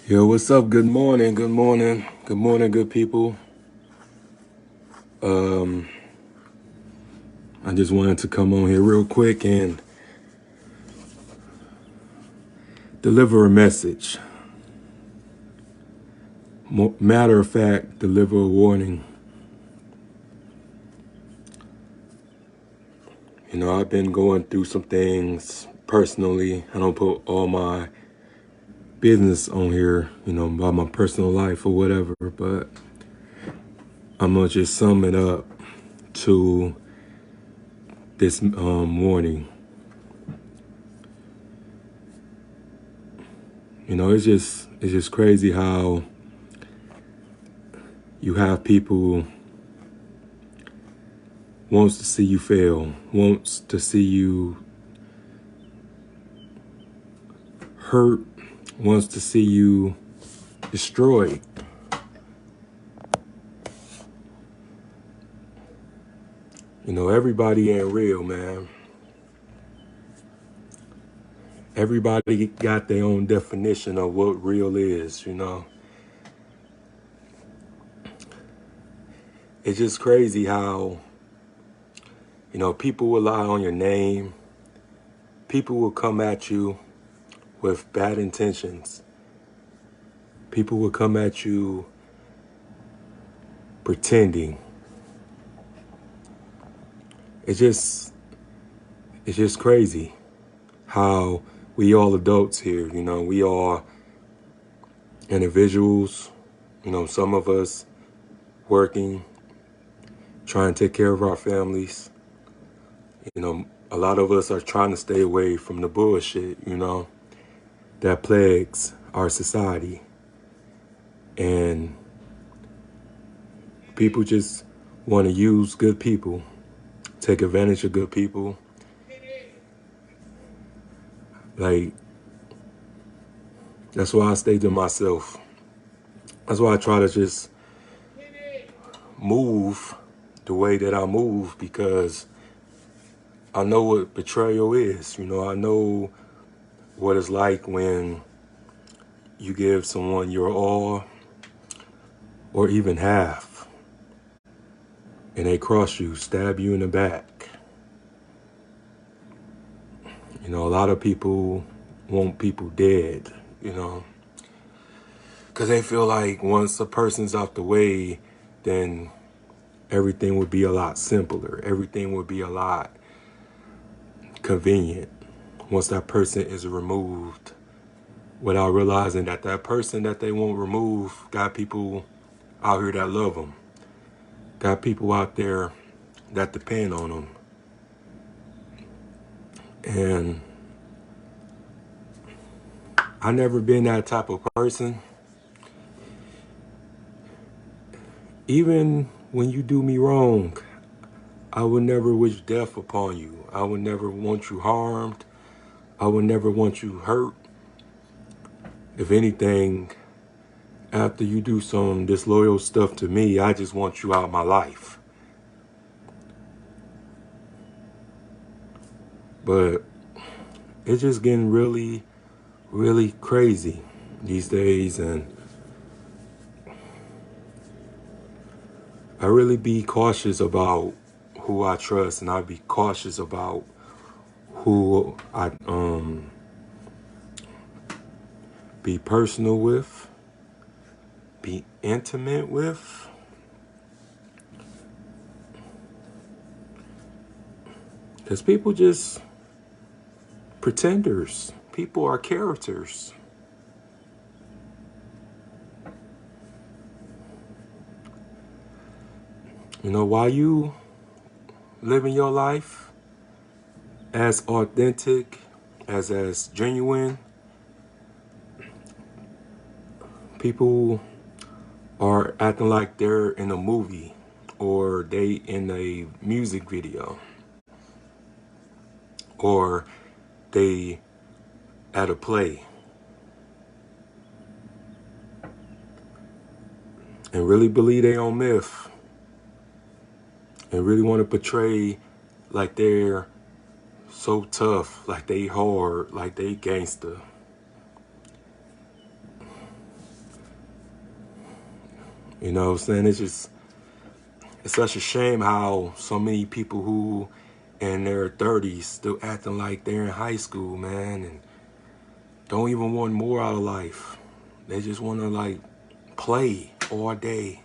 Yo, what's up? Good morning, good morning, good morning, good people. I just wanted to come on here real quick and deliver a message. Matter of fact, deliver a warning. You know, I've been going through some things personally. I don't put all my business on here, you know, about my personal life or whatever, but I'm gonna just sum it up to this warning. You know, it's just crazy how you have people wants to see you fail, wants to see you hurt, wants to see you destroyed. You know, everybody ain't real, man. Everybody got their own definition of what real is, you know. It's just crazy how, you know, people will lie on your name. People will come at you with bad intentions. People will come at you pretending. It's just crazy how we all adults here, you know, we are individuals, you know, some of us working, trying to take care of our families. You know, a lot of us are trying to stay away from the bullshit, you know, that plagues our society. And people just want to use good people, take advantage of good people. Like, that's why I stay to myself. That's why I try to just move the way that I move, because I know what betrayal is. You know, I know what it's like when you give someone your all or even half, and they cross you, stab you in the back. You know, a lot of people want people dead, you know, because they feel like once a person's out the way, then everything would be a lot simpler. Everything would be a lot convenient once that person is removed, without realizing that that person that they won't remove got people out here that love them, got people out there that depend on them. And I never been that type of person. Even when you do me wrong, I would never wish death upon you. I would never want you harmed. I would never want you hurt. If anything, after you do some disloyal stuff to me, I just want you out of my life. But it's just getting really, really crazy these days, and I really be cautious about who I trust, and I be cautious about who I be personal with, be intimate with. Because people just pretenders. People are characters. You know, while you living your life as authentic, as genuine, people are acting like they're in a movie or they in a music video or they at a play, and really believe they own myth and really want to portray like they're so tough, like they hard, like they gangster. You know what I'm saying? It's such a shame how so many people who in their 30s still acting like they're in high school, man, and don't even want more out of life. They just want to like play all day.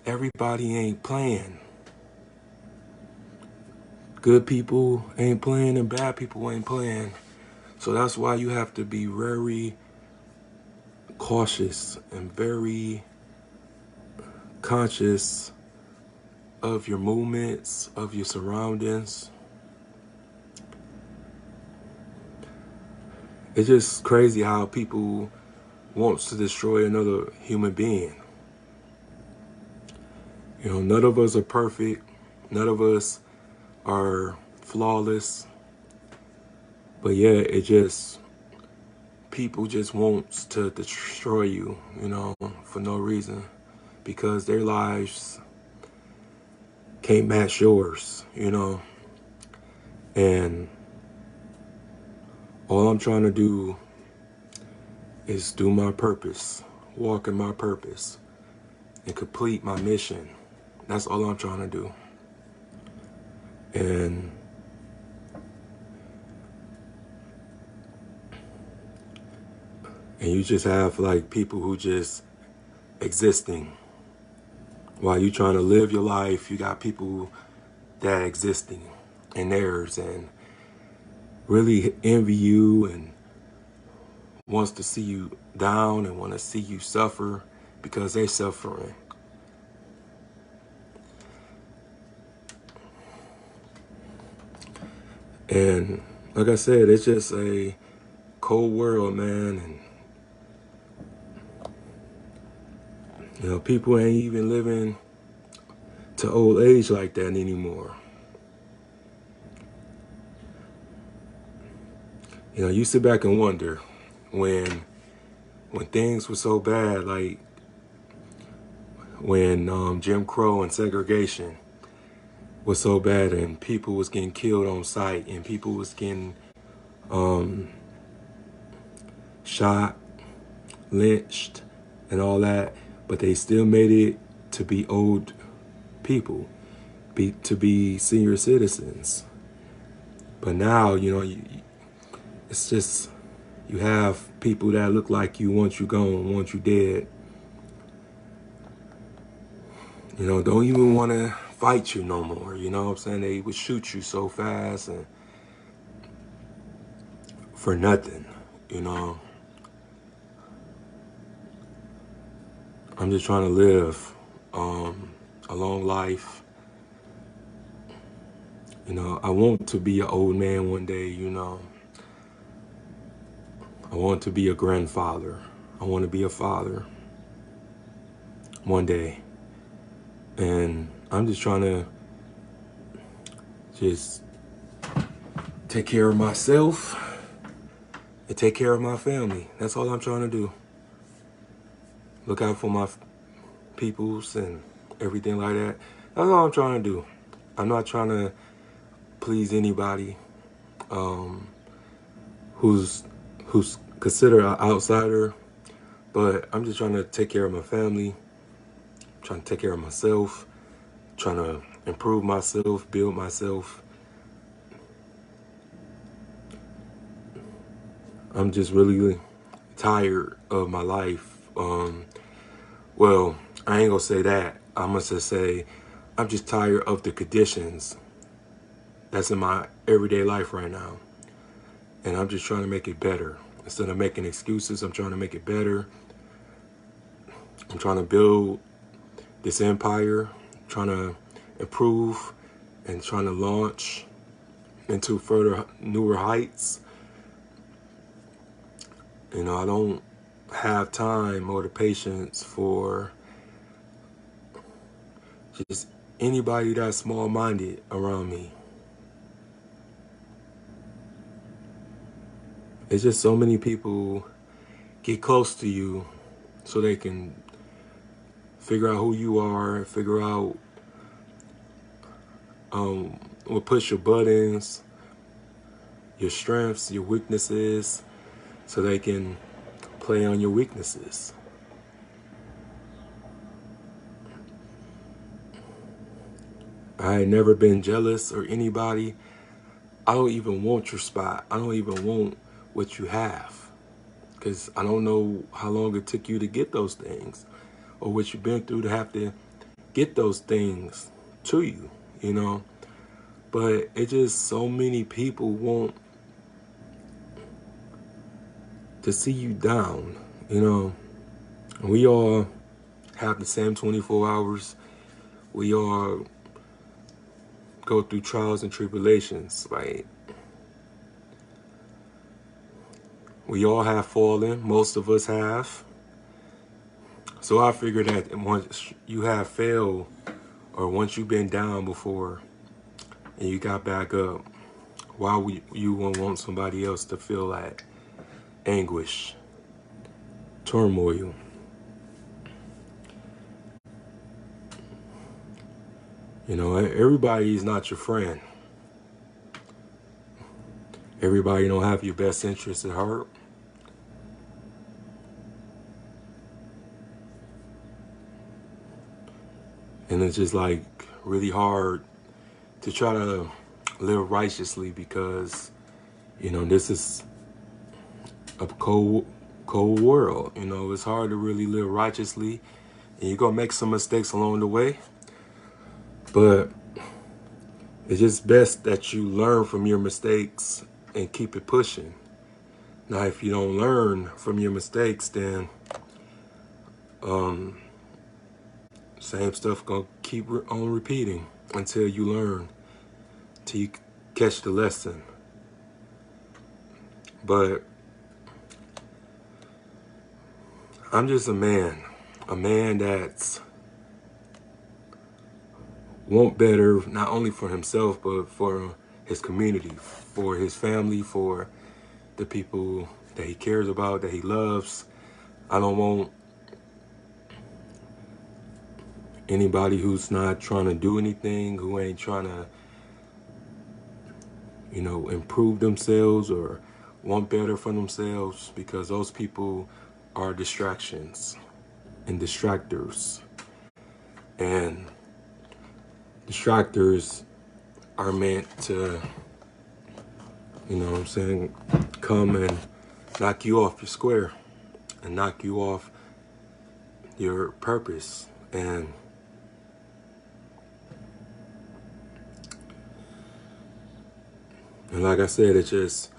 Everybody ain't playing. Good people ain't playing and bad people ain't playing. So that's why you have to be very cautious and very conscious of your movements, of your surroundings. It's just crazy how people wants to destroy another human being. You know, none of us are perfect. None of us are flawless. But yeah, it just, people just wants to destroy you, you know, for no reason. Because their lives can't match yours, you know. And all I'm trying to do is do my purpose, walk in my purpose, and complete my mission. That's all I'm trying to do. And you just have like people who just existing. While you trying to live your life, you got people that existing in theirs and really envy you and wants to see you down and want to see you suffer because they're suffering. And like I said, it's just a cold world, man. And you know, people ain't even living to old age like that anymore. You know, you sit back and wonder when things were so bad, like when Jim Crow and segregation was so bad and people was getting killed on sight and people was getting shot, lynched, and all that, but they still made it to be old people, to be senior citizens. But now, you know, it's just, you have people that look like you once you gone, once you dead. You know, don't even want to fight you no more. You know what I'm saying? They would shoot you so fast and for nothing, you know. I'm just trying to live a long life. You know, I want to be an old man one day, you know. I want to be a grandfather. I want to be a father one day. And I'm just trying to just take care of myself and take care of my family. That's all I'm trying to do. Look out for my peoples and everything like that. That's all I'm trying to do. I'm not trying to please anybody who's considered an outsider, but I'm just trying to take care of my family, trying to take care of myself, trying to improve myself, build myself. I'm just really tired of my life. Well, I ain't gonna say that. I'm gonna just say I'm just tired of the conditions that's in my everyday life right now. And I'm just trying to make it better. Instead of making excuses, I'm trying to make it better. I'm trying to build this empire, trying to improve and trying to launch into further newer heights. You know, I don't have time or the patience for just anybody that's small-minded around me. It's just so many people get close to you so they can figure out who you are, figure out what push your buttons, your strengths, your weaknesses, so they can play on your weaknesses. I had never been jealous or anybody. I don't even want your spot. I don't even want what you have, because I don't know how long it took you to get those things, or what you've been through to have to get those things to you, you know. But it just, so many people want to see you down, you know. We all have the same 24 hours. We all go through trials and tribulations. Like, we all have fallen. Most of us have. So I figured that once you have failed, or once you've been down before and you got back up, why would you want somebody else to feel that anguish, turmoil? You know, everybody is not your friend. Everybody don't have your best interests at heart. And it's just like really hard to try to live righteously, because, you know, this is a cold world. You know, it's hard to really live righteously, and you're gonna make some mistakes along the way. But it's just best that you learn from your mistakes and keep it pushing. Now, if you don't learn from your mistakes, then same stuff gonna keep on repeating until you learn, till you catch the lesson. But I'm just a man that's want better, not only for himself, but for his community, for his family, for the people that he cares about, that he loves. I don't want anybody who's not trying to do anything, who ain't trying to, you know, improve themselves or want better for themselves, because those people are distractions and distractors. And distractors are meant to, you know what I'm saying, come and knock you off your square and knock you off your purpose. And like I said, it's just,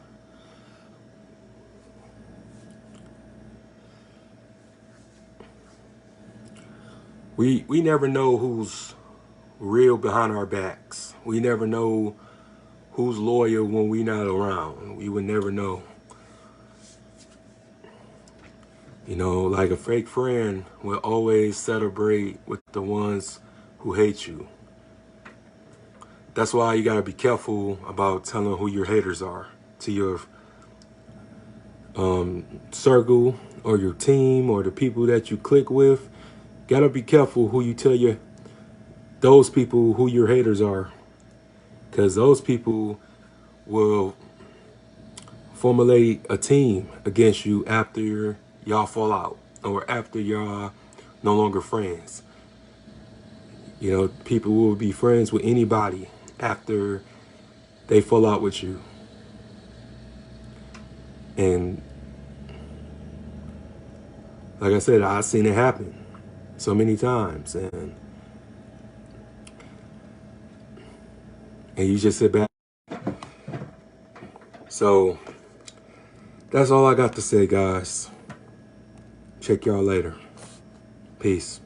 we never know who's real behind our backs. We never know who's loyal when we not around. We would never know. You know, like a fake friend will always celebrate with the ones who hate you. That's why you gotta be careful about telling who your haters are to your circle or your team or the people that you click with. Gotta be careful who you tell those people who your haters are, because those people will formulate a team against you after y'all fall out, or after y'all no longer friends. You know, people will be friends with anybody after they fall out with you. And like I said, I've seen it happen so many times, and you just sit back. So that's all I got to say, guys. Check y'all later. Peace.